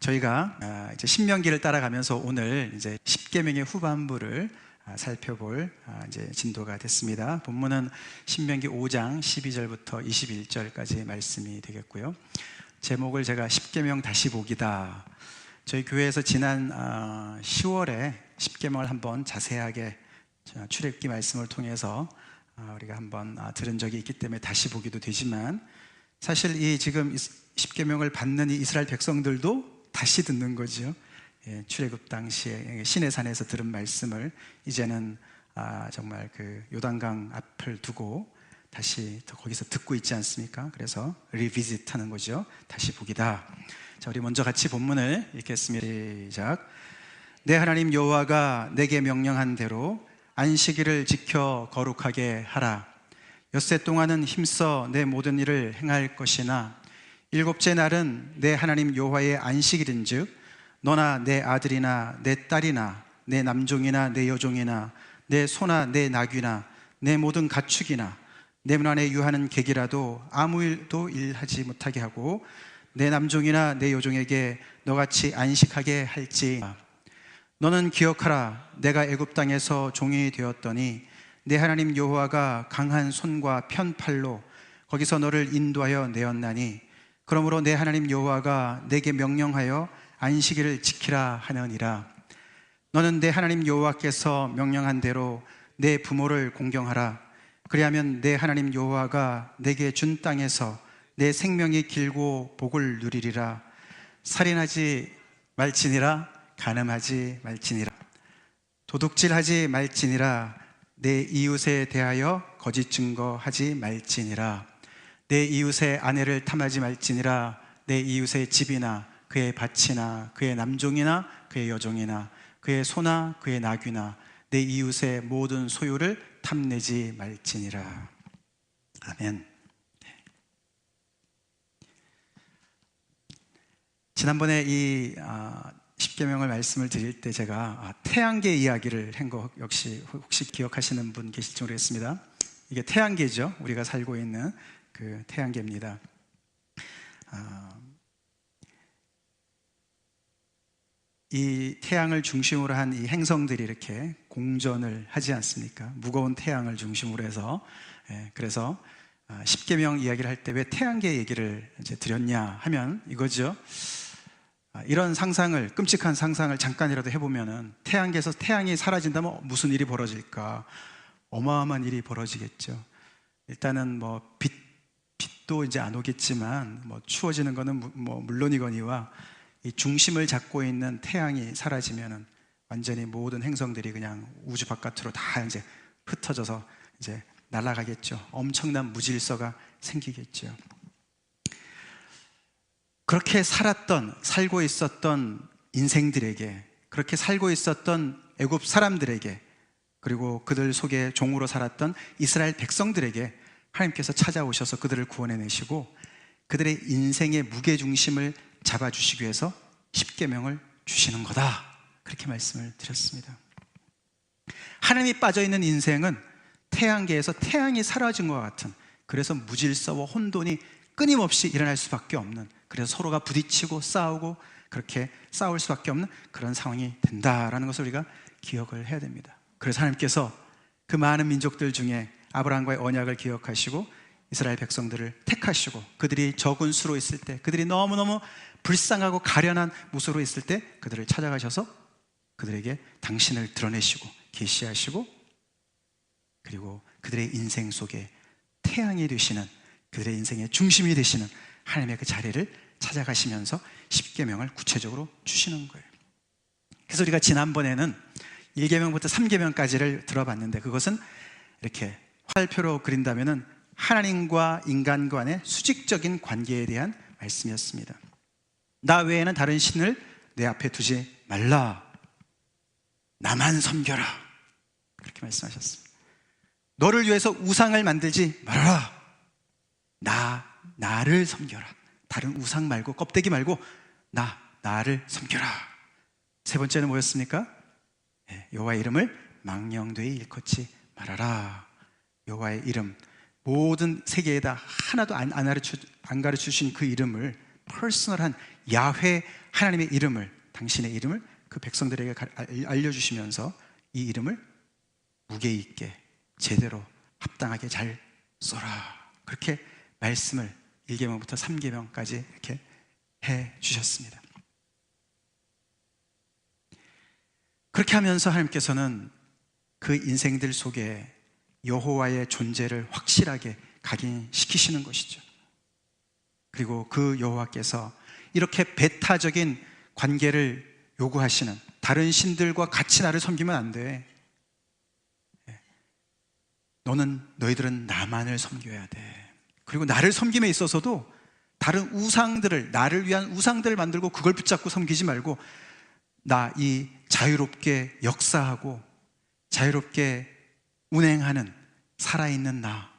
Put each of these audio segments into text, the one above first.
저희가 이제 신명기를 따라가면서 오늘 이제 십계명의 후반부를 살펴볼 이제 진도가 됐습니다. 본문은 신명기 5장 12절부터 21절까지 말씀이 되겠고요. 제목을 제가 십계명 다시 보기다. 저희 교회에서 지난 10월에 십계명을 한번 자세하게 출애굽기 말씀을 통해서 우리가 한번 들은 적이 있기 때문에 다시 보기도 되지만, 사실 이 지금 십계명을 받는 이 이스라엘 백성들도 다시 듣는 거죠. 출애굽 당시에 시내산에서 들은 말씀을 이제는 정말 그 요단강 앞을 두고 다시 거기서 듣고 있지 않습니까? 그래서 리비짓하는 거죠. 다시 보기다. 자, 우리 먼저 같이 본문을 읽겠습니다. 시작. 내 하나님 여호와가 내게 명령한 대로 안식일을 지켜 거룩하게 하라. 엿새 동안은 힘써 내 모든 일을 행할 것이나 일곱째 날은 내 하나님 여호와의 안식일인즉 너나 내 아들이나 내 딸이나 내 남종이나 내 여종이나 내 소나 내 나귀나 내 모든 가축이나 내 문 안에 유하는 객이라도 아무 일도 일하지 못하게 하고 내 남종이나 내 여종에게 너같이 안식하게 할지. 너는 기억하라. 내가 애굽 땅에서 종이 되었더니 내 하나님 여호와가 강한 손과 편팔로 거기서 너를 인도하여 내었나니 그러므로 내 하나님 여호와가 내게 명령하여 안식일을 지키라 하느니라. 너는 내 하나님 여호와께서 명령한 대로 내 부모를 공경하라. 그리하면 내 하나님 여호와가 내게 준 땅에서 내 생명이 길고 복을 누리리라. 살인하지 말지니라. 간음하지 말지니라. 도둑질하지 말지니라. 내 이웃에 대하여 거짓 증거하지 말지니라. 내 이웃의 아내를 탐하지 말지니라. 내 이웃의 집이나 그의 밭이나 그의 남종이나 그의 여종이나 그의 소나 그의 나귀나 내 이웃의 모든 소유를 탐내지 말지니라. 아멘. 지난번에 이 십계명을 말씀을 드릴 때 제가 태양계 이야기를 한 거 역시 혹시 기억하시는 분 계실지 모르겠습니다. 이게 태양계죠. 우리가 살고 있는 그 태양계입니다. 이 태양을 중심으로 한 이 행성들이 이렇게 공전을 하지 않습니까? 무거운 태양을 중심으로 해서. 그래서 십계명 이야기를 할 때 왜 태양계 얘기를 이제 드렸냐 하면 이거죠. 이런 상상을, 끔찍한 상상을 잠깐이라도 해보면은 태양계에서 태양이 사라진다면 무슨 일이 벌어질까? 어마어마한 일이 벌어지겠죠. 일단은 뭐 빛도 이제 안 오겠지만 뭐 추워지는 거는 뭐 물론이거니와 이 중심을 잡고 있는 태양이 사라지면은 완전히 모든 행성들이 그냥 우주 바깥으로 다 이제 흩어져서 이제 날아가겠죠. 엄청난 무질서가 생기겠죠. 그렇게 살고 있었던 인생들에게, 그렇게 살고 있었던 애굽 사람들에게, 그리고 그들 속에 종으로 살았던 이스라엘 백성들에게 하나님께서 찾아오셔서 그들을 구원해내시고 그들의 인생의 무게중심을 잡아주시기 위해서 십계명을 주시는 거다. 그렇게 말씀을 드렸습니다. 하나님이 빠져있는 인생은 태양계에서 태양이 사라진 것과 같은, 그래서 무질서와 혼돈이 끊임없이 일어날 수밖에 없는, 그래서 서로가 부딪히고 싸우고 그렇게 싸울 수밖에 없는 그런 상황이 된다라는 것을 우리가 기억을 해야 됩니다. 그래서 하나님께서 그 많은 민족들 중에 아브라함과의 언약을 기억하시고 이스라엘 백성들을 택하시고 그들이 적은 수로 있을 때, 그들이 너무너무 불쌍하고 가련한 모습으로 있을 때 그들을 찾아가셔서 그들에게 당신을 드러내시고 계시하시고, 그리고 그들의 인생 속에 태양이 되시는, 그들의 인생의 중심이 되시는 하나님의 그 자리를 찾아가시면서 십계명을 구체적으로 주시는 거예요. 그래서 우리가 지난번에는 1계명부터 3계명까지를 들어봤는데, 그것은 이렇게 화살표로 그린다면은 하나님과 인간 간의 수직적인 관계에 대한 말씀이었습니다. 나 외에는 다른 신을 내 앞에 두지 말라. 나만 섬겨라. 그렇게 말씀하셨습니다. 너를 위해서 우상을 만들지 말아라. 나를 섬겨라. 다른 우상 말고, 껍데기 말고 나를 섬겨라. 세 번째는 뭐였습니까? 여호와의 이름을 망령되이 일컫지 말아라. 여호와의 이름, 모든 세계에다 하나도 안 가르쳐 주신 그 이름을 퍼스널한 야훼 하나님의 이름을, 당신의 이름을 그 백성들에게 알려주시면서 이 이름을 무게 있게 제대로 합당하게 잘 써라, 그렇게 말씀을 1계명부터 3계명까지 이렇게 해 주셨습니다. 그렇게 하면서 하나님께서는 그 인생들 속에 여호와의 존재를 확실하게 각인시키시는 것이죠. 그리고 그 여호와께서 이렇게 배타적인 관계를 요구하시는, 다른 신들과 같이 나를 섬기면 안 돼, 너희들은 나만을 섬겨야 돼. 그리고 나를 섬김에 있어서도 다른 우상들을, 나를 위한 우상들을 만들고 그걸 붙잡고 섬기지 말고 나 이 자유롭게 역사하고 자유롭게 운행하는 살아있는 나,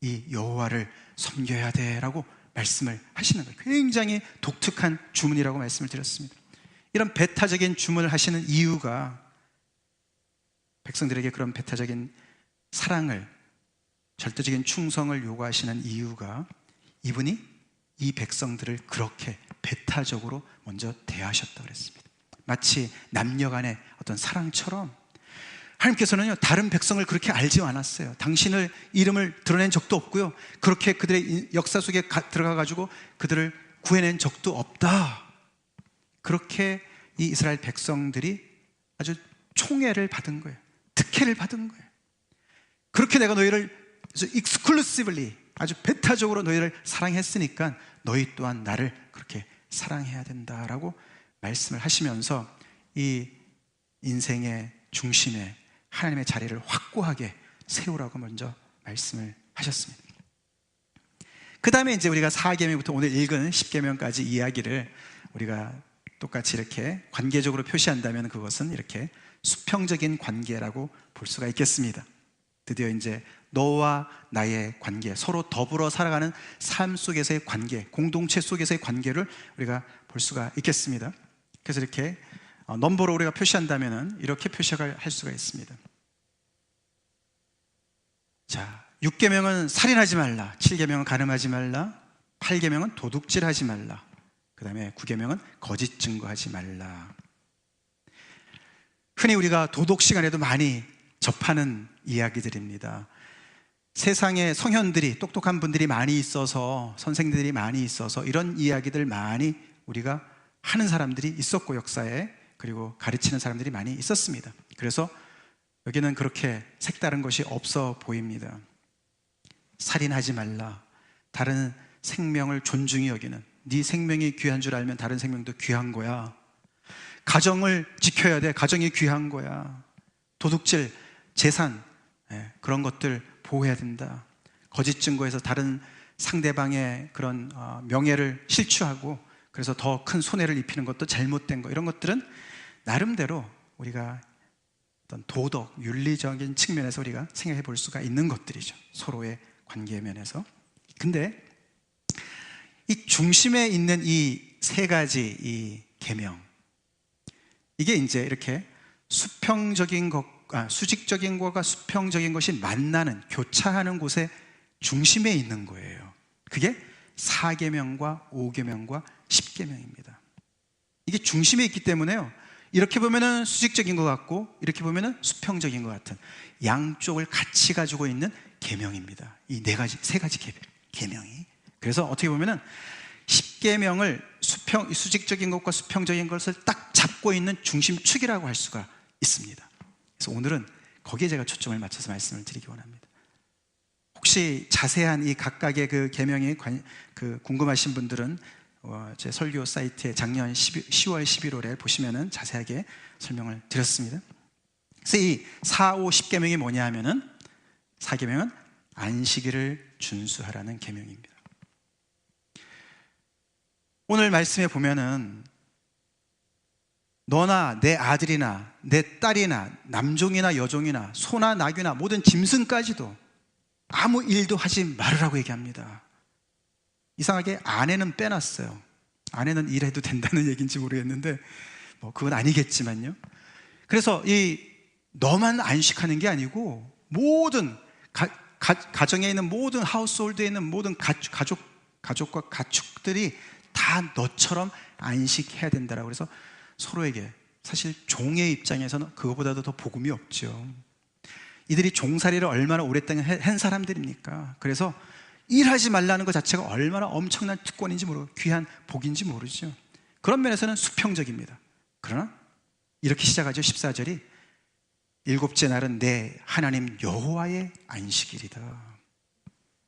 이 여호와를 섬겨야 돼라고 말씀을 하시는 거예요. 굉장히 독특한 주문이라고 말씀을 드렸습니다. 이런 배타적인 주문을 하시는 이유가, 백성들에게 그런 배타적인 사랑을, 절대적인 충성을 요구하시는 이유가, 이분이 이 백성들을 그렇게 배타적으로 먼저 대하셨다고 그랬습니다. 마치 남녀 간의 어떤 사랑처럼 하나님께서는요, 다른 백성을 그렇게 알지 않았어요. 당신을 이름을 드러낸 적도 없고요, 그렇게 그들의 역사 속에 들어가가지고 그들을 구해낸 적도 없다. 그렇게 이 이스라엘 백성들이 아주 총애를 받은 거예요. 특혜를 받은 거예요. 그렇게 내가 너희를 아주 exclusively, 아주 배타적으로 너희를 사랑했으니까 너희 또한 나를 그렇게 사랑해야 된다라고 말씀을 하시면서 이 인생의 중심에 하나님의 자리를 확고하게 세우라고 먼저 말씀을 하셨습니다. 그 다음에 이제 우리가 4계명부터 오늘 읽은 10계명까지 이야기를 우리가 똑같이 이렇게 관계적으로 표시한다면 그것은 이렇게 수평적인 관계라고 볼 수가 있겠습니다. 드디어 이제 너와 나의 관계, 서로 더불어 살아가는 삶 속에서의 관계, 공동체 속에서의 관계를 우리가 볼 수가 있겠습니다. 그래서 이렇게 넘버로 우리가 표시한다면 이렇게 표시할 수가 있습니다. 자, 6계명은 살인하지 말라, 7계명은 간음하지 말라, 8계명은 도둑질하지 말라, 그 다음에 9계명은 거짓 증거하지 말라. 흔히 우리가 도덕 시간에도 많이 접하는 이야기들입니다. 세상에 성현들이, 똑똑한 분들이 많이 있어서, 선생들이 많이 있어서 이런 이야기들 많이 우리가 하는 사람들이 있었고, 역사에, 그리고 가르치는 사람들이 많이 있었습니다. 그래서 여기는 그렇게 색다른 것이 없어 보입니다. 살인하지 말라, 다른 생명을 존중히 여기는, 네 생명이 귀한 줄 알면 다른 생명도 귀한 거야. 가정을 지켜야 돼, 가정이 귀한 거야. 도둑질, 재산, 그런 것들 보호해야 된다. 거짓 증거에서 다른 상대방의 그런 명예를 실추하고 그래서 더 큰 손해를 입히는 것도 잘못된 거, 이런 것들은 나름대로 우리가 어떤 도덕, 윤리적인 측면에서 우리가 생각해 볼 수가 있는 것들이죠. 서로의 관계 면에서. 근데 이 중심에 있는 이 세 가지 이 계명, 이게 이제 이렇게 수직적인 것과 수평적인 것이 만나는, 교차하는 곳에 중심에 있는 거예요. 그게 4계명과 5계명과 10계명입니다. 이게 중심에 있기 때문에요, 이렇게 보면은 수직적인 것 같고 이렇게 보면은 수평적인 것 같은 양쪽을 같이 가지고 있는 계명입니다. 이 세 가지 계명이. 그래서 어떻게 보면은 10계명을 수직적인 것과 수평적인 것을 딱 잡고 있는 중심축이라고 할 수가 있습니다. 그래서 오늘은 거기에 제가 초점을 맞춰서 말씀을 드리기 원합니다. 혹시 자세한 이 각각의 그 계명이 궁금하신 분들은 제 설교 사이트에 작년 10월 11월에 보시면은 자세하게 설명을 드렸습니다. 그래서 이 4, 5, 10계명이 뭐냐 하면은 4계명은 안식일을 준수하라는 계명입니다. 오늘 말씀에 보면은 너나 내 아들이나 내 딸이나 남종이나 여종이나 소나 나귀나 모든 짐승까지도 아무 일도 하지 말으라고 얘기합니다. 이상하게 아내는 빼놨어요. 아내는 일해도 된다는 얘기인지 모르겠는데 그건 아니겠지만요. 그래서 너만 안식하는 게 아니고 모든 가정에 있는 모든 하우스홀드에 있는 모든 가족과 가축들이 다 다 너처럼 안식해야 된다라고. 그래서 서로에게, 사실 종의 입장에서는 그거보다도 더 복음이 없죠. 이들이 종살이를 얼마나 오랫동안 한 사람들입니까? 그래서 일하지 말라는 것 자체가 얼마나 엄청난 특권인지 모르고 귀한 복인지 모르죠. 그런 면에서는 수평적입니다. 그러나 이렇게 시작하죠. 14절이 일곱째 날은 내 하나님 여호와의 안식일이다.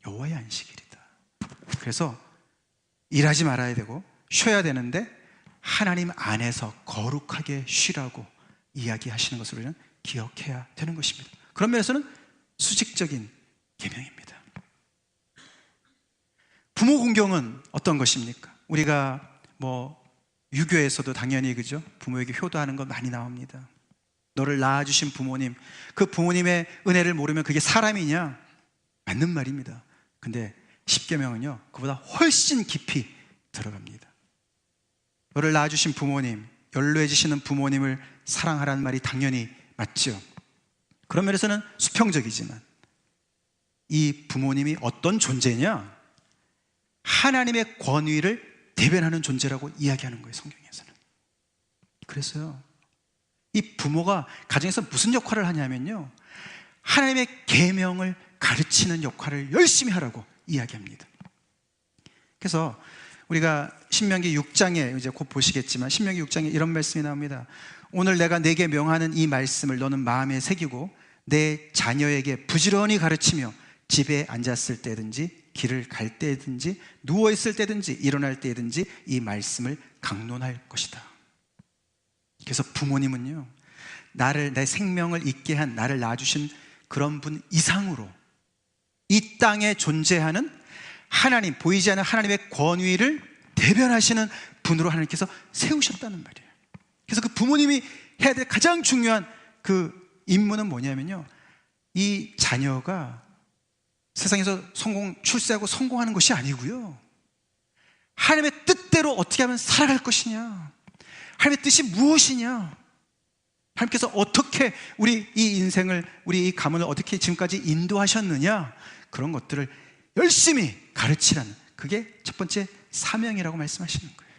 여호와의 안식일이다. 그래서 일하지 말아야 되고 쉬어야 되는데 하나님 안에서 거룩하게 쉬라고 이야기하시는 것을 우리는 기억해야 되는 것입니다. 그런 면에서는 수직적인 계명입니다. 부모 공경은 어떤 것입니까? 우리가 유교에서도 당연히 그죠? 부모에게 효도하는 건 많이 나옵니다. 너를 낳아주신 부모님, 그 부모님의 은혜를 모르면 그게 사람이냐? 맞는 말입니다. 근데 십계명은요, 그보다 훨씬 깊이 들어갑니다. 너를 낳아주신 부모님, 연로해지시는 부모님을 사랑하라는 말이 당연히 맞죠. 그런 면에서는 수평적이지만 이 부모님이 어떤 존재냐? 하나님의 권위를 대변하는 존재라고 이야기하는 거예요, 성경에서는. 그래서요, 이 부모가 가정에서 무슨 역할을 하냐면요, 하나님의 계명을 가르치는 역할을 열심히 하라고 이야기합니다. 그래서 우리가 신명기 6장에 이제 곧 보시겠지만 신명기 6장에 이런 말씀이 나옵니다. 오늘 내가 네게 명하는 이 말씀을 너는 마음에 새기고 내 자녀에게 부지런히 가르치며 집에 앉았을 때든지 길을 갈 때든지 누워있을 때든지 일어날 때든지 이 말씀을 강론할 것이다. 그래서 부모님은요, 내 생명을 있게 한, 나를 낳아주신 그런 분 이상으로 이 땅에 존재하는 하나님, 보이지 않는 하나님의 권위를 대변하시는 분으로 하나님께서 세우셨다는 말이에요. 그래서 그 부모님이 해야 될 가장 중요한 그 임무는 뭐냐면요, 이 자녀가 세상에서 출세하고 성공하는 것이 아니고요, 하나님의 뜻대로 어떻게 하면 살아갈 것이냐, 하나님의 뜻이 무엇이냐, 하나님께서 어떻게 우리 이 인생을, 우리 이 가문을 어떻게 지금까지 인도하셨느냐, 그런 것들을 열심히 가르치라는, 그게 첫 번째 사명이라고 말씀하시는 거예요.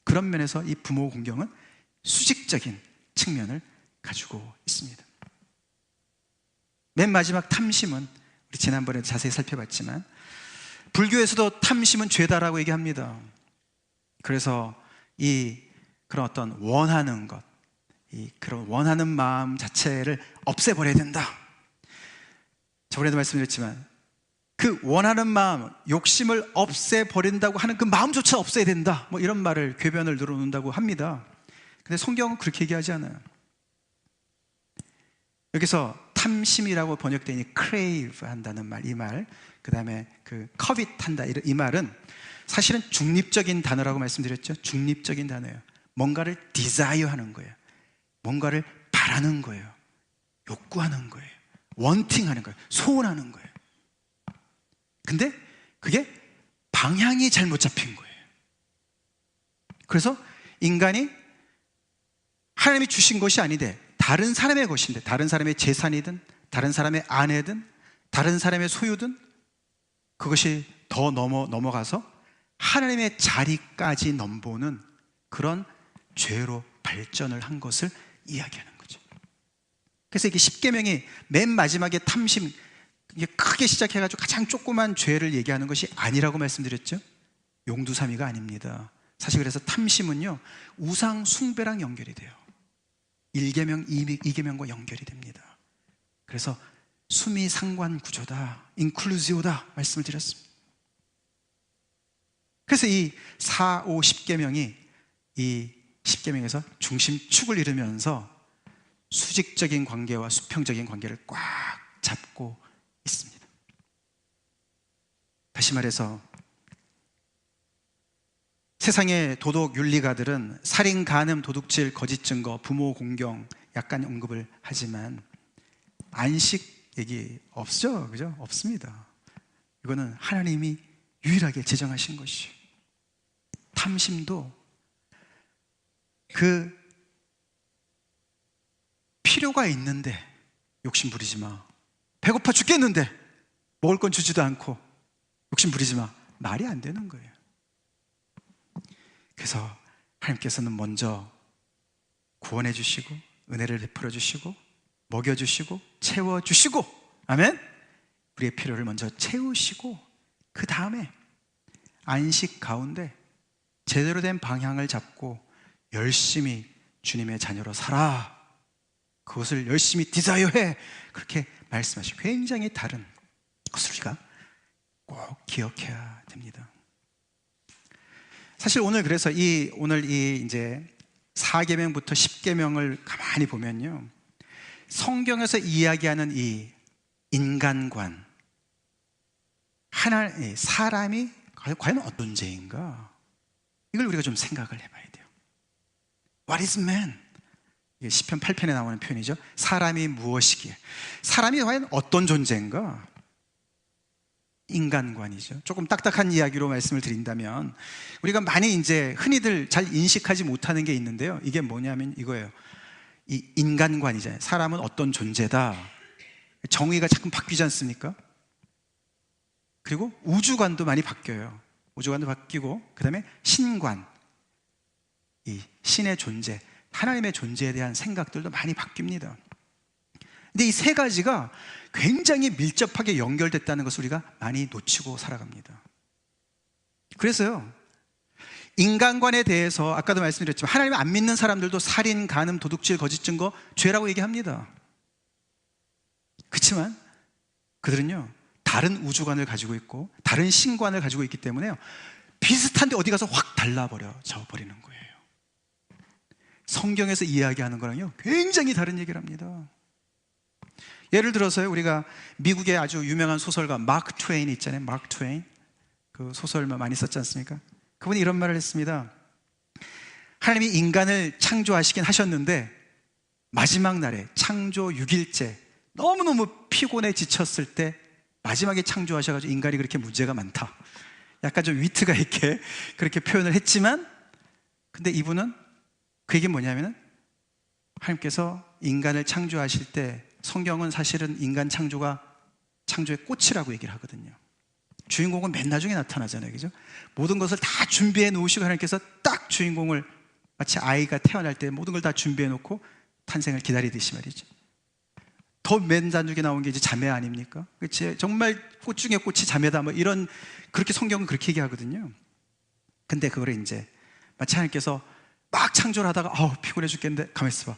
그런 면에서 이 부모 공경은 수직적인 측면을 가지고 있습니다. 맨 마지막 탐심은 우리 지난번에 자세히 살펴봤지만 불교에서도 탐심은 죄다라고 얘기합니다. 그래서 그런 어떤 원하는 것, 그런 원하는 마음 자체를 없애버려야 된다. 저번에도 말씀드렸지만 그 원하는 마음, 욕심을 없애버린다고 하는 그 마음조차 없애야 된다, 이런 말을 궤변을 늘어놓는다고 합니다. 근데 성경은 그렇게 얘기하지 않아요. 여기서 탐심이라고 번역되니 crave 한다는 말, 이 말, 그 다음에 그 covet 한다, 이 말은 사실은 중립적인 단어라고 말씀드렸죠. 중립적인 단어예요. 뭔가를 desire 하는 거예요. 뭔가를 바라는 거예요. 욕구하는 거예요. wanting 하는 거예요. 소원하는 거예요. 근데 그게 방향이 잘못 잡힌 거예요. 그래서 인간이 하나님이 주신 것이 아닌데 다른 사람의 것인데, 다른 사람의 재산이든 다른 사람의 아내든 다른 사람의 소유든 그것이 더 넘어가서 하나님의 자리까지 넘보는 그런 죄로 발전을 한 것을 이야기하는 거죠. 그래서 이게 십계명이 맨 마지막에 탐심, 이게 크게 시작해가지고 가장 조그만 죄를 얘기하는 것이 아니라고 말씀드렸죠. 용두사미가 아닙니다. 사실 그래서 탐심은요, 우상 숭배랑 연결이 돼요. 1계명, 2계명과 연결이 됩니다. 그래서 수미상관 구조다, 인클루지오다 말씀을 드렸습니다. 그래서 이 4, 5, 10계명이 이 10계명에서 중심축을 이루면서 수직적인 관계와 수평적인 관계를 꽉 잡고 있습니다. 다시 말해서 세상의 도덕 윤리가들은 살인, 간음, 도둑질, 거짓 증거, 부모 공경 약간 언급을 하지만 안식 얘기 없죠, 그죠? 없습니다. 이거는 하나님이 유일하게 제정하신 것이에요. 탐심도 그 필요가 있는데 욕심 부리지 마. 배고파 죽겠는데 먹을 건 주지도 않고 욕심 부리지 마. 말이 안 되는 거예요. 그래서 하나님께서는 먼저 구원해 주시고 은혜를 베풀어 주시고 먹여 주시고 채워 주시고, 아멘. 우리의 필요를 먼저 채우시고 그 다음에 안식 가운데 제대로 된 방향을 잡고 열심히 주님의 자녀로 살아, 그것을 열심히 디자이어해, 그렇게 말씀하시고 굉장히 다른 것을 우리가 꼭 기억해야 됩니다. 사실 오늘 그래서 오늘 이제 4계명부터 10계명을 가만히 보면요, 성경에서 이야기하는 이 인간관, 사람이 과연 어떤 존재인가, 이걸 우리가 좀 생각을 해봐야 돼요. What is man? 이게 시편 8편에 나오는 표현이죠. 사람이 무엇이기에, 사람이 과연 어떤 존재인가? 인간관이죠. 조금 딱딱한 이야기로 말씀을 드린다면, 우리가 많이 이제 흔히들 잘 인식하지 못하는 게 있는데요, 이게 뭐냐면 이거예요. 이 인간관이잖아요. 사람은 어떤 존재다. 정의가 자꾸 바뀌지 않습니까? 그리고 우주관도 많이 바뀌어요. 우주관도 바뀌고, 그 다음에 신관, 이 신의 존재, 하나님의 존재에 대한 생각들도 많이 바뀝니다. 근데 이 세 가지가 굉장히 밀접하게 연결됐다는 것을 우리가 많이 놓치고 살아갑니다. 그래서요, 인간관에 대해서 아까도 말씀드렸지만 하나님을 안 믿는 사람들도 살인, 간음, 도둑질, 거짓 증거, 죄라고 얘기합니다. 그렇지만 그들은요, 다른 우주관을 가지고 있고 다른 신관을 가지고 있기 때문에요, 비슷한데 어디 가서 확 달라져 버리는 거예요. 성경에서 이야기하는 거랑요 굉장히 다른 얘기를 합니다. 예를 들어서요, 우리가 미국의 아주 유명한 소설가 마크 트웨인 있잖아요. 마크 트웨인, 그 소설 많이 썼지 않습니까? 그분이 이런 말을 했습니다. 하나님이 인간을 창조하시긴 하셨는데 마지막 날에 창조 6일째 너무너무 피곤해 지쳤을 때 마지막에 창조하셔가지고 인간이 그렇게 문제가 많다, 약간 좀 위트가 있게 그렇게 표현을 했지만, 근데 이분은 그 얘기는 뭐냐면은 하나님께서 인간을 창조하실 때 성경은 사실은 인간 창조가 창조의 꽃이라고 얘기를 하거든요. 주인공은 맨 나중에 나타나잖아요, 그죠? 모든 것을 다 준비해 놓으시고 하나님께서 딱 주인공을, 마치 아이가 태어날 때 모든 걸 다 준비해 놓고 탄생을 기다리듯이 말이죠. 더 맨 나중에 나온 게 이제 자매 아닙니까? 그치? 정말 꽃 중에 꽃이 자매다, 뭐 이런, 그렇게 성경은 그렇게 얘기하거든요. 근데 그거를 이제 마치 하나님께서 막 창조를 하다가 피곤해 죽겠는데 가만히 있어봐,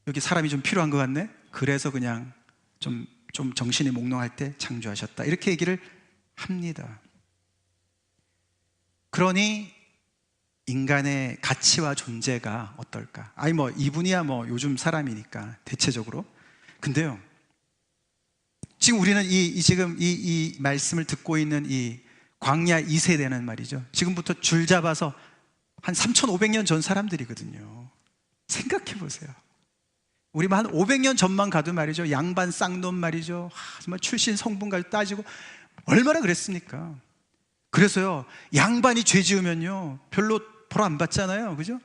여기 사람이 좀 필요한 것 같네, 그래서 그냥 좀 정신이 몽롱할 때 창조하셨다, 이렇게 얘기를 합니다. 그러니 인간의 가치와 존재가 어떨까? 아니 뭐 이분이야 뭐 요즘 사람이니까 대체적으로. 근데요, 지금 우리는 지금 이 말씀을 듣고 있는 이 광야 2세대는 말이죠, 지금부터 줄 잡아서 한 3,500년 전 사람들이거든요. 생각해 보세요. 우리만 한 500년 전만 가도 말이죠, 양반 쌍놈 말이죠, 정말 출신 성분까지 따지고 얼마나 그랬습니까? 그래서요, 양반이 죄 지으면요 별로 벌 안 받잖아요, 그죠?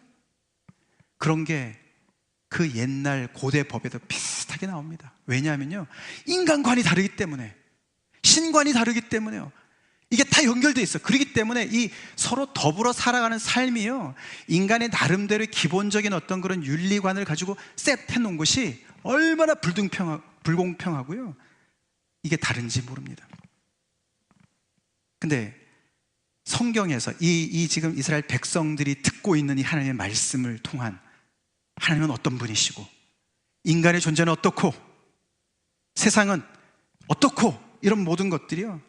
그런 게 그 옛날 고대 법에도 비슷하게 나옵니다. 왜냐하면요, 인간관이 다르기 때문에, 신관이 다르기 때문에요, 이게 다 연결되어 있어. 그렇기 때문에 이 서로 더불어 살아가는 삶이요, 인간의 나름대로의 기본적인 어떤 그런 윤리관을 가지고 셋해 놓은 것이 얼마나 불공평하고요, 이게 다른지 모릅니다. 근데 성경에서 이 지금 이스라엘 백성들이 듣고 있는 이 하나님의 말씀을 통한 하나님은 어떤 분이시고, 인간의 존재는 어떻고, 세상은 어떻고, 이런 모든 것들이요,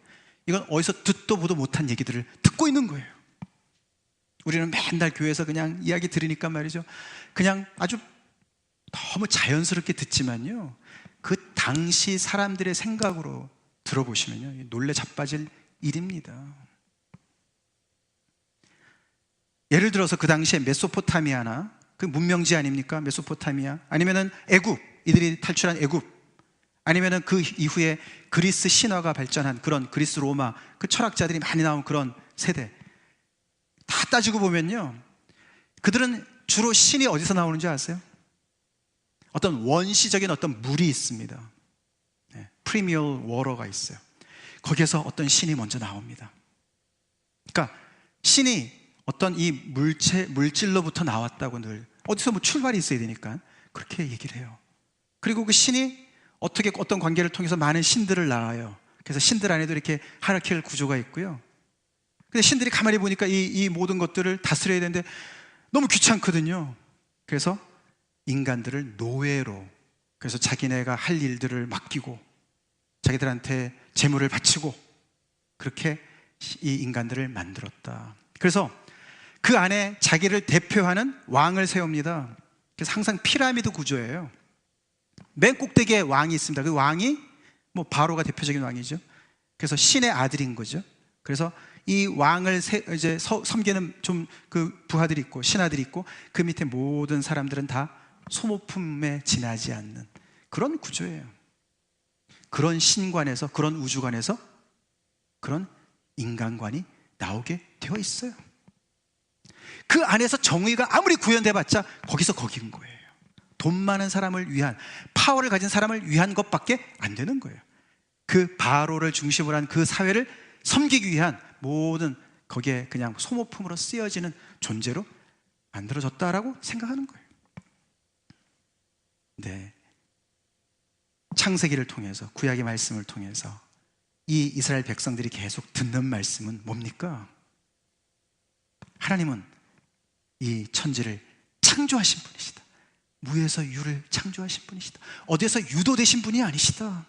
이건 어디서 듣도 보도 못한 얘기들을 듣고 있는 거예요. 우리는 맨날 교회에서 그냥 이야기 들으니까 말이죠, 그냥 아주 너무 자연스럽게 듣지만요, 그 당시 사람들의 생각으로 들어보시면요, 놀래 자빠질 일입니다. 예를 들어서 그 당시에 메소포타미아나, 그 문명지 아닙니까? 메소포타미아, 아니면은 애굽, 이들이 탈출한 애굽, 아니면은 그 이후에 그리스 신화가 발전한 그런 그리스 로마, 그 철학자들이 많이 나온 그런 세대 다 따지고 보면요, 그들은 주로 신이 어디서 나오는지 아세요? 어떤 원시적인 어떤 물이 있습니다. 프리미얼 워터가 있어요. 거기에서 어떤 신이 먼저 나옵니다. 그러니까 신이 어떤 이 물질로부터 나왔다고, 늘 어디서 뭐 출발이 있어야 되니까 그렇게 얘기를 해요. 그리고 그 신이 어떻게 어떤 관계를 통해서 많은 신들을 낳아요. 그래서 신들 안에도 이렇게 하이라키컬 구조가 있고요. 근데 신들이 가만히 보니까 이 모든 것들을 다스려야 되는데 너무 귀찮거든요. 그래서 인간들을 노예로, 그래서 자기네가 할 일들을 맡기고 자기들한테 재물을 바치고 그렇게 이 인간들을 만들었다. 그래서 그 안에 자기를 대표하는 왕을 세웁니다. 그래서 항상 피라미드 구조예요. 맨 꼭대기에 왕이 있습니다. 그 왕이 뭐 바로가 대표적인 왕이죠. 그래서 신의 아들인 거죠. 그래서 이 왕을 이제 섬기는 좀 그 부하들이 있고 신하들이 있고, 그 밑에 모든 사람들은 다 소모품에 지나지 않는 그런 구조예요. 그런 신관에서, 그런 우주관에서 그런 인간관이 나오게 되어 있어요. 그 안에서 정의가 아무리 구현돼봤자 거기서 거기인 거예요. 돈 많은 사람을 위한, 파워를 가진 사람을 위한 것밖에 안 되는 거예요. 그 바로를 중심으로 한 그 사회를 섬기기 위한 모든, 거기에 그냥 소모품으로 쓰여지는 존재로 만들어졌다라고 생각하는 거예요. 네. 창세기를 통해서, 구약의 말씀을 통해서 이 이스라엘 백성들이 계속 듣는 말씀은 뭡니까? 하나님은 이 천지를 창조하신 분이시다. 무에서 유를 창조하신 분이시다. 어디에서 유도되신 분이 아니시다.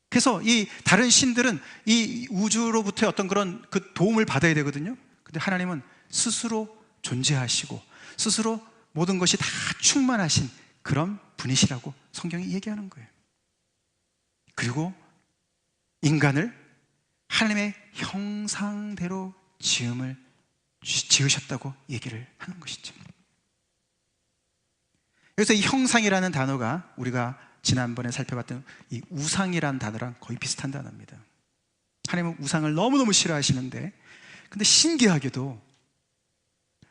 그래서 이 다른 신들은 이 우주로부터의 어떤 그런 그 도움을 받아야 되거든요. 근데 하나님은 스스로 존재하시고 스스로 모든 것이 다 충만하신 그런 분이시라고 성경이 얘기하는 거예요. 그리고 인간을 하나님의 형상대로 지으셨다고 얘기를 하는 것이죠. 그래서 이 형상이라는 단어가 우리가 지난번에 살펴봤던 이 우상이라는 단어랑 거의 비슷한 단어입니다. 하나님은 우상을 너무너무 싫어하시는데, 근데 신기하게도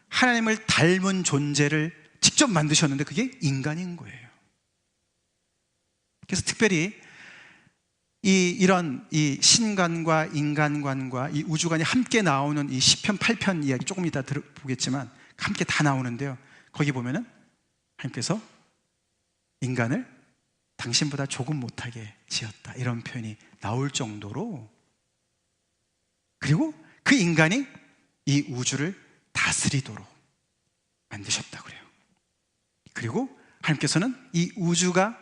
하나님을 닮은 존재를 직접 만드셨는데 그게 인간인 거예요. 그래서 특별히 이런 이 신관과 인간관과 이 우주관이 함께 나오는 이 시편 8편 이야기 조금 이따 보겠지만 함께 다 나오는데요. 거기 보면은 하나님께서 인간을 당신보다 조금 못하게 지었다, 이런 표현이 나올 정도로, 그리고 그 인간이 이 우주를 다스리도록 만드셨다고 그래요. 그리고 하나님께서는 이 우주가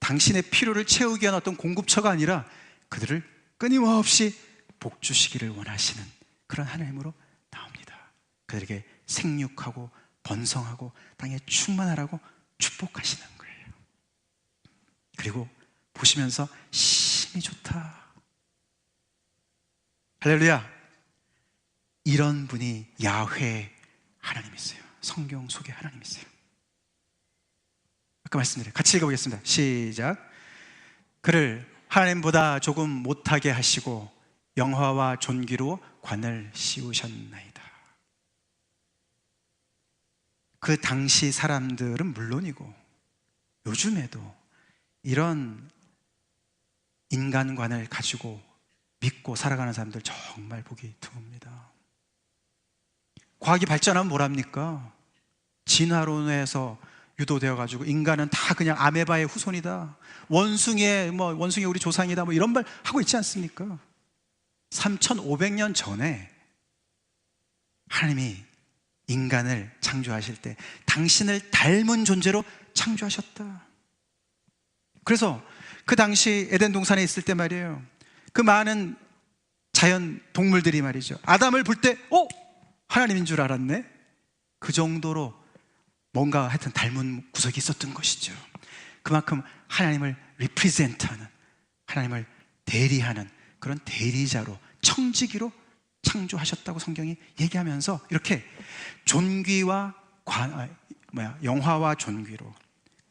당신의 필요를 채우기 위한 어떤 공급처가 아니라 그들을 끊임없이 복주시기를 원하시는 그런 하나님으로 나옵니다. 그들에게 생육하고 번성하고 땅에 충만하라고 축복하시는 거예요. 그리고 보시면서 심히 좋다, 할렐루야, 이런 분이 야훼 하나님이세요. 성경 속에 하나님이세요. 아까 말씀드린, 같이 읽어보겠습니다. 시작. 그를 하나님보다 조금 못하게 하시고 영화와 존귀로 관을 씌우셨나이다. 그 당시 사람들은 물론이고 요즘에도 이런 인간관을 가지고 믿고 살아가는 사람들 정말 보기 드뭅니다. 과학이 발전하면 뭐랍니까? 진화론에서 유도되어 가지고 인간은 다 그냥 아메바의 후손이다, 원숭이의 우리 조상이다, 이런 말 하고 있지 않습니까? 3,500년 전에 하나님이 인간을 창조하실 때 당신을 닮은 존재로 창조하셨다. 그래서 그 당시 에덴 동산에 있을 때 말이에요, 그 많은 자연 동물들이 말이죠, 아담을 볼 때 하나님인 줄 알았네, 그 정도로 뭔가 하여튼 닮은 구석이 있었던 것이죠. 그만큼 하나님을 리프레젠트하는, 하나님을 대리하는 그런 대리자로, 청지기로 창조하셨다고 성경이 얘기하면서 이렇게 존귀와 영화와 존귀로,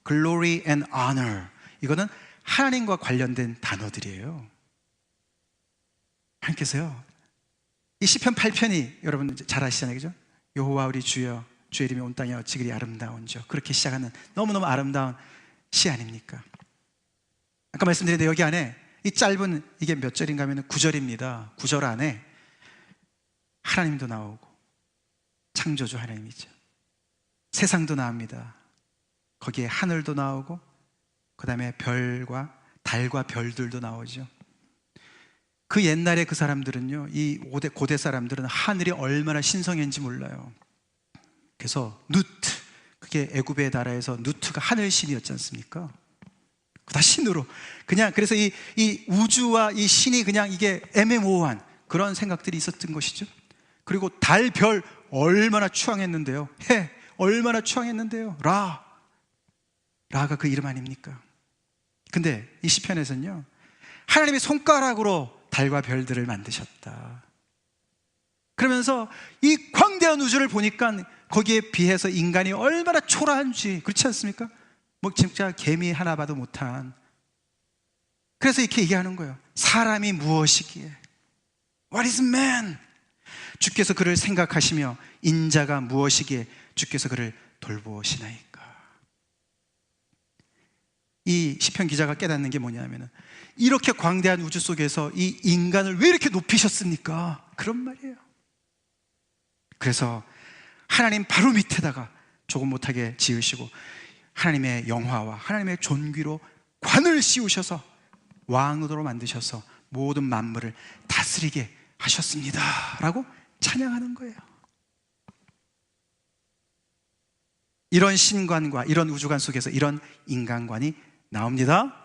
glory and honor, 이거는 하나님과 관련된 단어들이에요. 하나님께서요, 이 시편 8편이 여러분 잘 아시잖아요, 그죠? 여호와 우리 주여, 주의 이름이 온 땅에 어찌 그리 아름다운지요, 그렇게 시작하는 너무너무 아름다운 시 아닙니까? 아까 말씀드렸는데 여기 안에 이 짧은, 이게 몇 절인가 하면 9절입니다. 9절 안에 하나님도 나오고 창조주 하나님이죠. 세상도 나옵니다. 거기에 하늘도 나오고 그 다음에 별과 달과 별들도 나오죠. 그 옛날에 그 사람들은요, 이 고대 사람들은 하늘이 얼마나 신성했는지 몰라요. 그래서 누트, 그게 애굽의 나라에서 누트가 하늘 신이었지 않습니까? 다 신으로 그냥, 그래서 이 우주와 이 신이 그냥 이게 애매모호한 그런 생각들이 있었던 것이죠. 그리고 달, 별 얼마나 추앙했는데요. 해 얼마나 추앙했는데요. 라가 그 이름 아닙니까? 근데 이 시편에서는요, 하나님의 손가락으로 달과 별들을 만드셨다. 그러면서 이 광대한 우주를 보니까 거기에 비해서 인간이 얼마나 초라한지, 그렇지 않습니까? 뭐 진짜 개미 하나 봐도 못한. 그래서 이렇게 얘기하는 거예요. 사람이 무엇이기에? What is man? 주께서 그를 생각하시며 인자가 무엇이기에 주께서 그를 돌보시나이까. 이 시편 기자가 깨닫는 게 뭐냐면은, 이렇게 광대한 우주 속에서 이 인간을 왜 이렇게 높이셨습니까? 그런 말이에요. 그래서 하나님 바로 밑에다가 조금 못하게 지으시고 하나님의 영화와 하나님의 존귀로 관을 씌우셔서 왕으로 만드셔서 모든 만물을 다스리게 하셨습니다 라고 찬양하는 거예요. 이런 신관과 이런 우주관 속에서 이런 인간관이 나옵니다.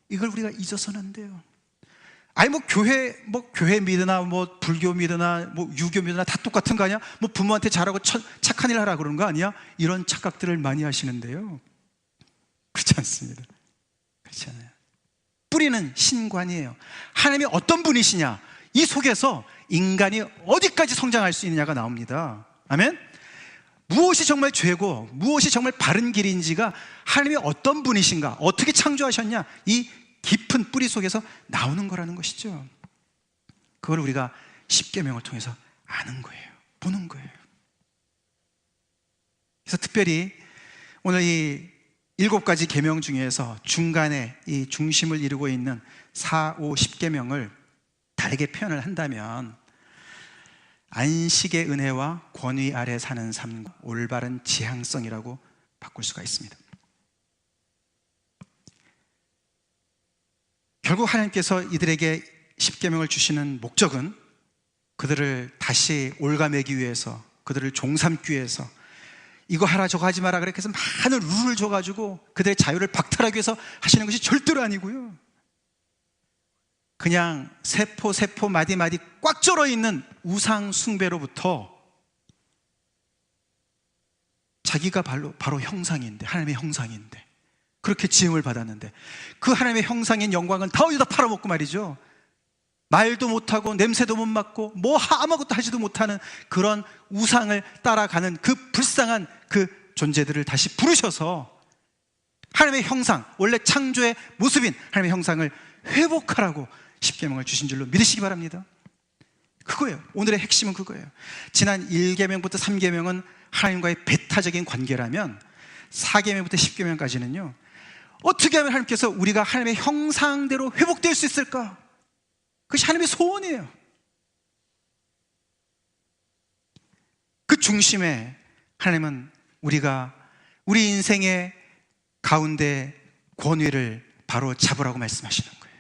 이걸 우리가 잊어서는 안 돼요. 아니 교회 믿으나 뭐 불교 믿으나 뭐 유교 믿으나 다 똑같은 거 아니야? 뭐 부모한테 잘하고 착한 일 하라 그러는 거 아니야? 이런 착각들을 많이 하시는데요, 그렇지 않습니다. 그렇지 않아요. 뿌리는 신관이에요. 하나님이 어떤 분이시냐, 이 속에서 인간이 어디까지 성장할 수 있느냐가 나옵니다. 아멘? 무엇이 정말 죄고 무엇이 정말 바른 길인지가 하나님이 어떤 분이신가, 어떻게 창조하셨냐, 이 깊은 뿌리 속에서 나오는 거라는 것이죠. 그걸 우리가 십계명을 통해서 아는 거예요. 보는 거예요. 그래서 특별히 오늘 이 7가지 계명 중에서 중간에 이 중심을 이루고 있는 4, 5, 10계명을 다르게 표현을 한다면 안식의 은혜와 권위 아래 사는 삶, 올바른 지향성이라고 바꿀 수가 있습니다. 결국 하나님께서 이들에게 십계명을 주시는 목적은 그들을 다시 올가매기 위해서, 그들을 종삼기 위해서, 이거 하라 저거 하지 마라 그렇게 해서 많은 룰을 줘가지고 그들의 자유를 박탈하기 위해서 하시는 것이 절대로 아니고요, 그냥 세포 마디 꽉 절어 있는 우상 숭배로부터 자기가 바로 형상인데, 하나님의 형상인데, 그렇게 지음을 받았는데 그 하나님의 형상인 영광은 다 어디다 팔아먹고 말이죠, 말도 못하고 냄새도 못 맡고 뭐 아무것도 하지도 못하는 그런 우상을 따라가는 그 불쌍한 그 존재들을 다시 부르셔서 하나님의 형상, 원래 창조의 모습인 하나님의 형상을 회복하라고 십계명을 주신 줄로 믿으시기 바랍니다. 그거예요. 오늘의 핵심은 그거예요. 지난 1계명부터 3계명은 하나님과의 배타적인 관계라면 4계명부터 10계명까지는요, 어떻게 하면 하나님께서 우리가 하나님의 형상대로 회복될 수 있을까? 그것이 하나님의 소원이에요. 그 중심에 하나님은 우리가 우리 인생의 가운데 권위를 바로 잡으라고 말씀하시는 거예요.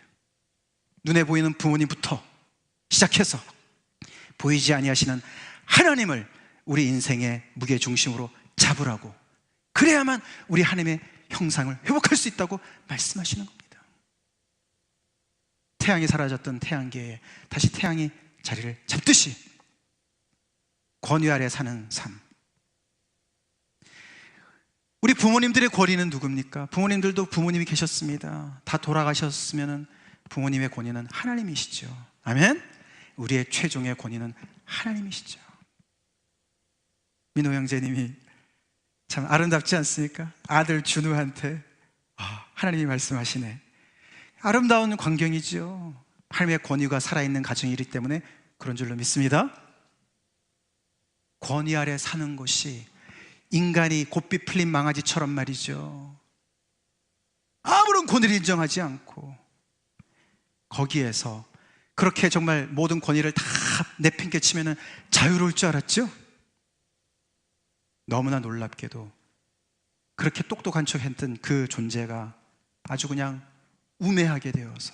눈에 보이는 부모님부터 시작해서 보이지 아니하시는 하나님을 우리 인생의 무게 중심으로 잡으라고, 그래야만 우리 하나님의 형상을 회복할 수 있다고 말씀하시는 겁니다. 태양이 사라졌던 태양계에 다시 태양이 자리를 잡듯이 권위 아래 사는 삶. 우리 부모님들의 권위는 누굽니까? 부모님들도 부모님이 계셨습니다. 다 돌아가셨으면 부모님의 권위는 하나님이시죠. 아멘? 우리의 최종의 권위는 하나님이시죠. 민호 형제님이 참 아름답지 않습니까? 아들 준우한테 하나님이 말씀하시네. 아름다운 광경이죠. 하나님의 권위가 살아있는 가정이기 때문에 그런 줄로 믿습니다. 권위 아래 사는 것이 인간이 곱비 풀린 망아지처럼 말이죠, 아무런 권위를 인정하지 않고 거기에서 그렇게 정말 모든 권위를 다 내팽개치면 자유로울 줄 알았죠? 너무나 놀랍게도 그렇게 똑똑한 척 했던 그 존재가 아주 그냥 우매하게 되어서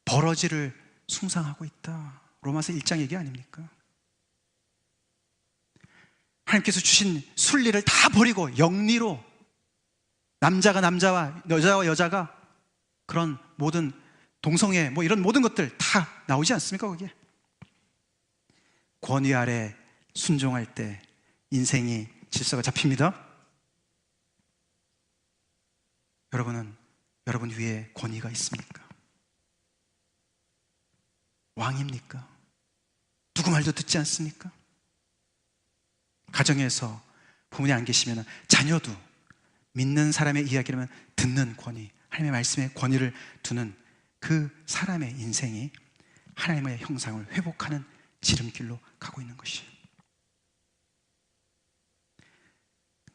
버러지를 숭상하고 있다. 로마서 1장 얘기 아닙니까? 하나님께서 주신 순리를 다 버리고 영리로 남자가 남자와 여자와 여자가 그런 모든 동성애 뭐 이런 모든 것들 다 나오지 않습니까? 거기에 권위 아래 순종할 때 인생이 질서가 잡힙니다. 여러분 위에 권위가 있습니까? 왕입니까? 누구 말도 듣지 않습니까? 가정에서 부모님 안 계시면 자녀도 믿는 사람의 이야기라면 듣는 권위, 하나님의 말씀에 권위를 두는 그 사람의 인생이 하나님의 형상을 회복하는 지름길로 가고 있는 것이에요.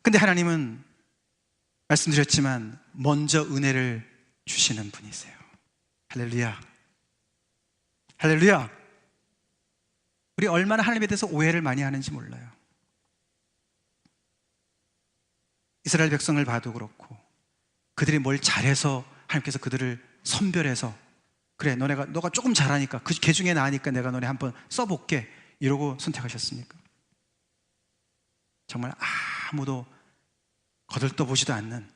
근데 하나님은 말씀드렸지만 먼저 은혜를 주시는 분이세요. 할렐루야. 할렐루야. 우리 얼마나 하나님에 대해서 오해를 많이 하는지 몰라요. 이스라엘 백성을 봐도 그렇고 그들이 뭘 잘해서 하나님께서 그들을 선별해서 그래 너가 조금 잘하니까 걔 중에 나으니까 내가 너네 한번 써볼게 이러고 선택하셨습니까? 정말 아무도 거들떠보지도 않는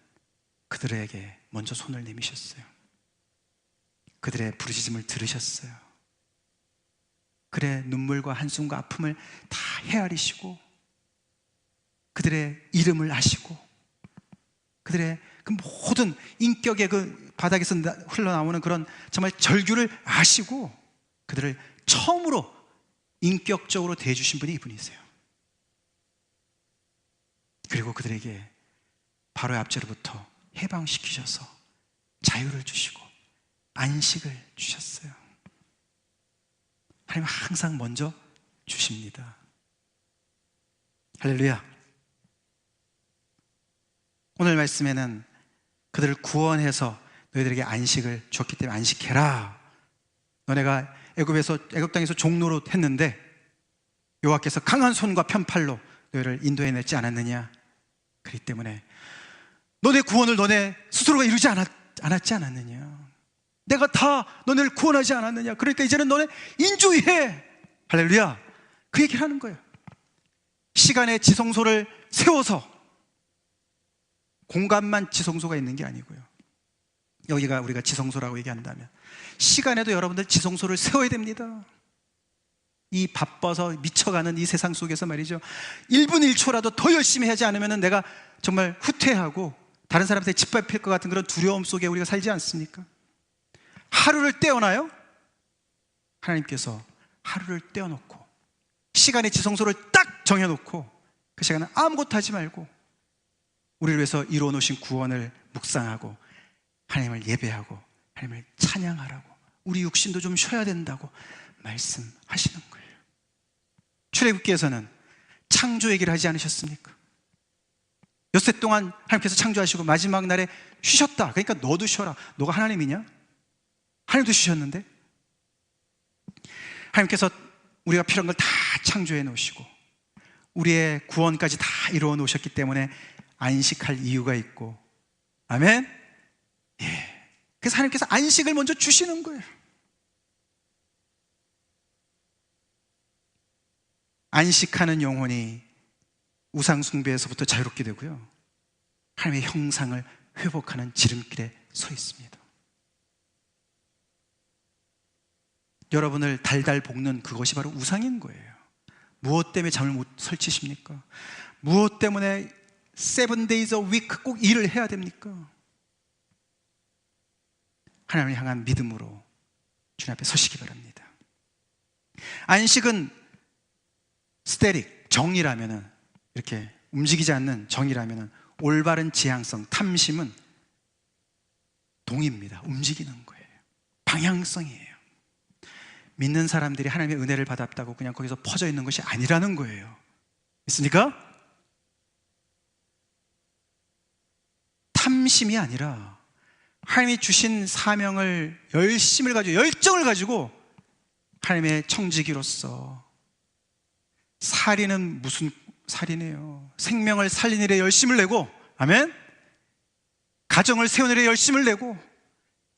그들에게 먼저 손을 내미셨어요. 그들의 부르짖음을 들으셨어요. 그들의 눈물과 한숨과 아픔을 다 헤아리시고 그들의 이름을 아시고 그들의 그 모든 인격의 그 바닥에서 흘러나오는 그런 정말 절규를 아시고 그들을 처음으로 인격적으로 대해주신 분이 이분이세요. 그리고 그들에게 바로의 압제로부터 해방시키셔서 자유를 주시고 안식을 주셨어요. 하나님은 항상 먼저 주십니다. 할렐루야. 오늘 말씀에는 그들을 구원해서 너희들에게 안식을 줬기 때문에 안식해라. 너네가 애굽 땅에서 종노릇 했는데 여호와께서 강한 손과 편팔로 너희를 인도해냈지 않았느냐. 그렇기 때문에 너네 구원을 너네 스스로가 이루지 않았지 않았느냐. 내가 다 너네를 구원하지 않았느냐. 그러니까 이제는 너네 인조해. 할렐루야. 그 얘기를 하는 거예요. 시간의 지성소를 세워서 공간만 지성소가 있는 게 아니고요. 여기가 우리가 지성소라고 얘기한다면 시간에도 여러분들 지성소를 세워야 됩니다. 이 바빠서 미쳐가는 이 세상 속에서 말이죠, 1분 1초라도 더 열심히 하지 않으면 내가 정말 후퇴하고 다른 사람한테 짓밟힐 것 같은 그런 두려움 속에 우리가 살지 않습니까? 하루를 떼어놔요? 하나님께서 하루를 떼어놓고 시간의 지성소를 딱 정해놓고 그 시간은 아무것도 하지 말고 우리를 위해서 이루어 놓으신 구원을 묵상하고 하나님을 예배하고 하나님을 찬양하라고, 우리 육신도 좀 쉬어야 된다고 말씀하시는 거예요. 출애굽기에서는 창조 얘기를 하지 않으셨습니까? 엿새 동안 하나님께서 창조하시고 마지막 날에 쉬셨다. 그러니까 너도 쉬어라. 너가 하나님이냐? 하나님도 쉬셨는데 하나님께서 우리가 필요한 걸 다 창조해 놓으시고 우리의 구원까지 다 이루어 놓으셨기 때문에 안식할 이유가 있고, 아멘? 예. 그래서 하나님께서 안식을 먼저 주시는 거예요. 안식하는 영혼이 우상숭배에서부터 자유롭게 되고요, 하나님의 형상을 회복하는 지름길에 서 있습니다. 여러분을 달달 볶는 그것이 바로 우상인 거예요. 무엇 때문에 잠을 못 설치십니까? 무엇 때문에 7 days a week 꼭 일을 해야 됩니까? 하나님을 향한 믿음으로 주님 앞에 서시기 바랍니다. 안식은 스테릭, 정이라면은, 이렇게 움직이지 않는 정이라면은, 올바른 지향성, 탐심은 동입니다. 움직이는 거예요. 방향성이에요. 믿는 사람들이 하나님의 은혜를 받았다고 그냥 거기서 퍼져 있는 것이 아니라는 거예요. 있습니까? 탐심이 아니라 하나님이 주신 사명을 열심을 가지고, 열정을 가지고 하나님의 청지기로서 살인은 무슨 살이네요. 생명을 살리는 일에 열심을 내고, 아멘. 가정을 세우는 일에 열심을 내고,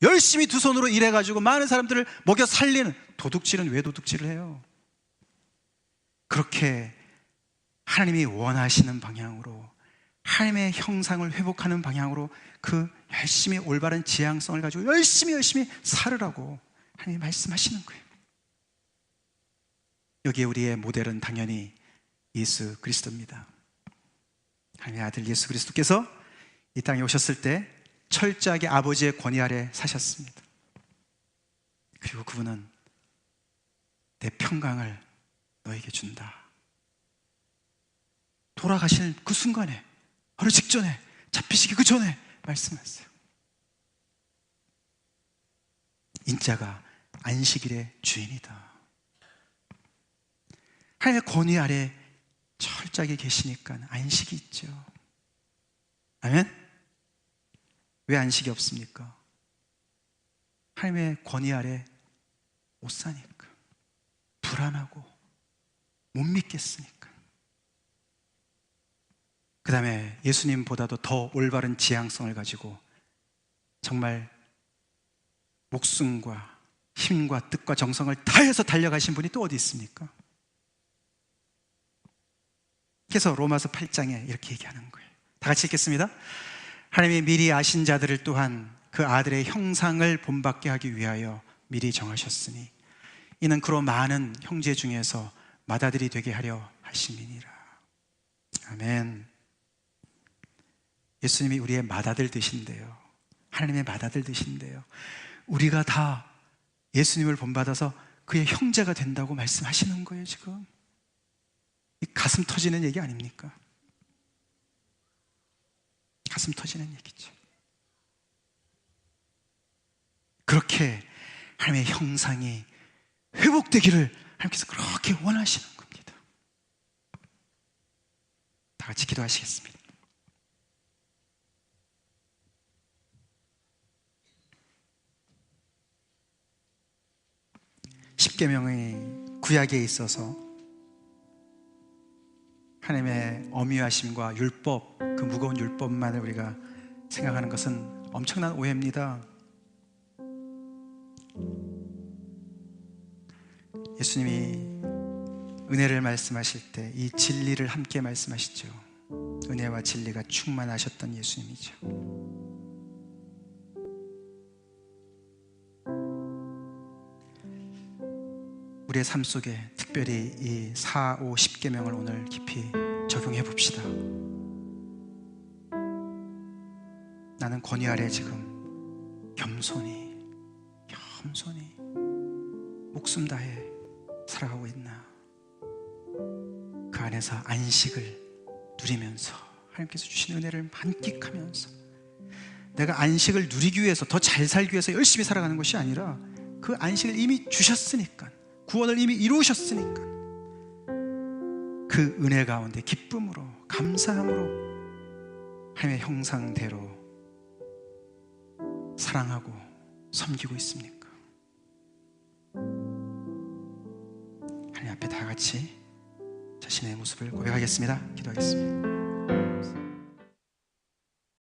열심히 두 손으로 일해가지고 많은 사람들을 먹여 살리는, 도둑질은 왜 도둑질을 해요? 그렇게 하나님이 원하시는 방향으로, 하나님의 형상을 회복하는 방향으로 그 열심히 올바른 지향성을 가지고 열심히 살으라고 하나님이 말씀하시는 거예요. 여기에 우리의 모델은 당연히 예수 그리스도입니다. 하나님의 아들 예수 그리스도께서 이 땅에 오셨을 때 철저하게 아버지의 권위 아래 사셨습니다. 그리고 그분은 내 평강을 너에게 준다. 돌아가시는 그 순간에, 바로 직전에, 잡히시기 그 전에 말씀하셨어요. 인자가 안식일의 주인이다. 하나님의 권위 아래 철저하게 계시니까 안식이 있죠. 아멘? 왜 안식이 없습니까? 하나님의 권위 아래 못 사니까, 불안하고 못 믿겠으니까. 그 다음에 예수님보다도 더 올바른 지향성을 가지고 정말 목숨과 힘과 뜻과 정성을 다해서 달려가신 분이 또 어디 있습니까? 그래서 로마서 8장에 이렇게 얘기하는 거예요. 다 같이 읽겠습니다. 하나님이 미리 아신 자들을 또한 그 아들의 형상을 본받게 하기 위하여 미리 정하셨으니 이는 그로 많은 형제 중에서 맏아들이 되게 하려 하심이니라. 아멘. 예수님이 우리의 맏아들 되신대요. 하나님의 맏아들 되신대요. 우리가 다 예수님을 본받아서 그의 형제가 된다고 말씀하시는 거예요. 지금 이 가슴 터지는 얘기 아닙니까? 가슴 터지는 얘기죠. 그렇게 하나님의 형상이 회복되기를 하나님께서 그렇게 원하시는 겁니다. 다 같이 기도하시겠습니다. 십계명의 구약에 있어서 하나님의 엄위하심과 율법, 그 무거운 율법만을 우리가 생각하는 것은 엄청난 오해입니다. 예수님이 은혜를 말씀하실 때 이 진리를 함께 말씀하시죠. 은혜와 진리가 충만하셨던 예수님이죠. 우리의 삶 속에 특별히 이 4, 5, 10계명을 오늘 깊이 적용해 봅시다. 나는 권위 아래 지금 겸손히 목숨 다해 살아가고 있나? 그 안에서 안식을 누리면서 하나님께서 주신 은혜를 만끽하면서 내가 안식을 누리기 위해서, 더 잘 살기 위해서 열심히 살아가는 것이 아니라 그 안식을 이미 주셨으니까, 구원을 이미 이루셨으니까 그 은혜 가운데 기쁨으로, 감사함으로 하나님의 형상대로 사랑하고 섬기고 있습니까? 하나님 앞에 다 같이 자신의 모습을 고백하겠습니다. 기도하겠습니다.